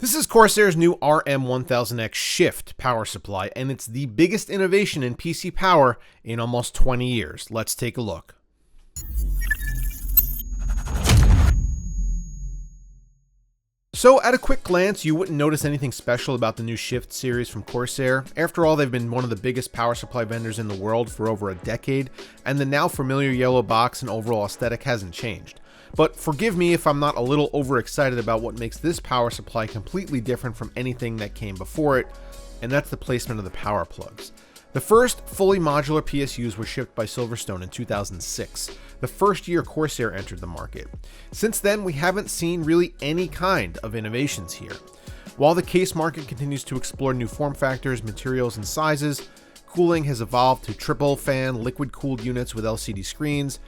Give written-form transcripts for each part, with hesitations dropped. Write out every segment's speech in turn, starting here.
This is Corsair's new RM1000X Shift power supply, and it's the biggest innovation in PC power in almost 20 years. Let's take a look. So at a quick glance, you wouldn't notice anything special about the new Shift series from Corsair. After all, they've been one of the biggest power supply vendors in the world for over a decade, and the now familiar yellow box and overall aesthetic hasn't changed. But forgive me if I'm not a little overexcited about what makes this power supply completely different from anything that came before it, and that's the placement of the power plugs. The first fully modular PSUs were shipped by Silverstone in 2006, the first year Corsair entered the market. Since then, we haven't seen really any kind of innovations here. While the case market continues to explore new form factors, materials, and sizes, cooling has evolved to triple fan liquid-cooled units with LCD screens,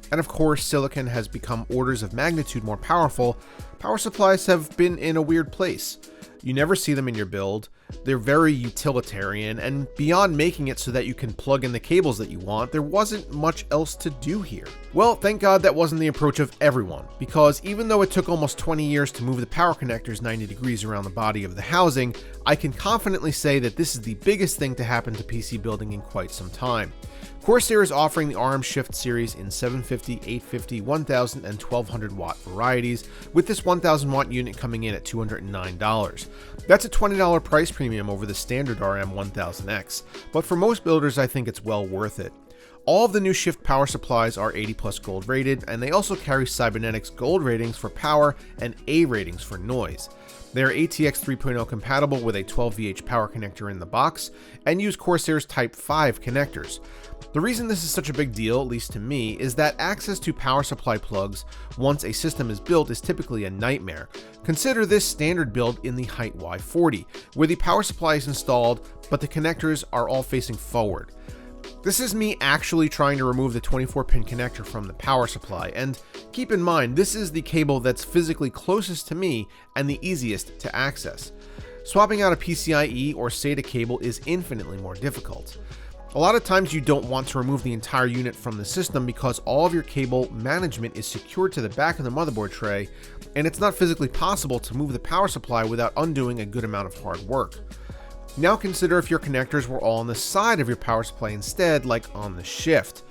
and of course, silicon has become orders of magnitude more powerful. Power supplies have been in a weird place. You never see them in your build. They're very utilitarian, and beyond making it so that you can plug in the cables that you want, there wasn't much else to do here. Well, thank God that wasn't the approach of everyone, because even though it took almost 20 years to move the power connectors 90 degrees around the body of the housing, I can confidently say that this is the biggest thing to happen to PC building in quite some time. Corsair is offering the RM Shift series in 750, 850, 1000, and 1200 watt varieties, with this 1000 watt unit coming in at $209. That's a $20 price premium over the standard RM1000X, but for most builders I think it's well worth it. All of the new Shift power supplies are 80+ gold rated, and they also carry Cybernetics gold ratings for power and A ratings for noise. They are ATX 3.0 compatible with a 12VH power connector in the box, and use Corsair's Type 5 connectors. The reason this is such a big deal, at least to me, is that access to power supply plugs once a system is built is typically a nightmare. Consider this standard build in the height Y40, where the power supply is installed, but the connectors are all facing forward. This is me actually trying to remove the 24-pin connector from the power supply, and keep in mind, this is the cable that's physically closest to me and the easiest to access. Swapping out a PCIe or SATA cable is infinitely more difficult. A lot of times you don't want to remove the entire unit from the system because all of your cable management is secured to the back of the motherboard tray, and it's not physically possible to move the power supply without undoing a good amount of hard work. Now consider if your connectors were all on the side of your power supply instead, like on the Shift.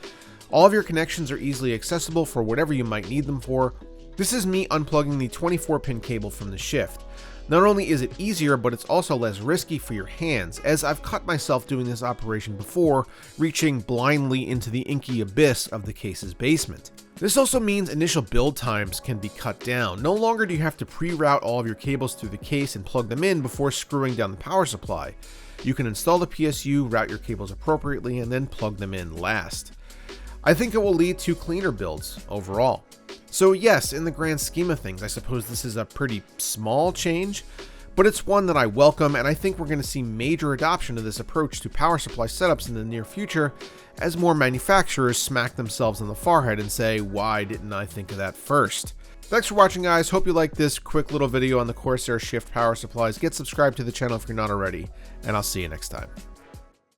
All of your connections are easily accessible for whatever you might need them for. This is me unplugging the 24-pin cable from the Shift. Not only is it easier, but it's also less risky for your hands, as I've cut myself doing this operation before, reaching blindly into the inky abyss of the case's basement. This also means initial build times can be cut down. No longer do you have to pre-route all of your cables through the case and plug them in before screwing down the power supply. You can install the PSU, route your cables appropriately, and then plug them in last. I think it will lead to cleaner builds overall. So yes, in the grand scheme of things, I suppose this is a pretty small change, but it's one that I welcome, and I think we're going to see major adoption of this approach to power supply setups in the near future as more manufacturers smack themselves on the forehead and say, why didn't I think of that first? Thanks for watching, guys. Hope you liked this quick little video on the Corsair Shift power supplies. Get subscribed to the channel if you're not already, and I'll see you next time.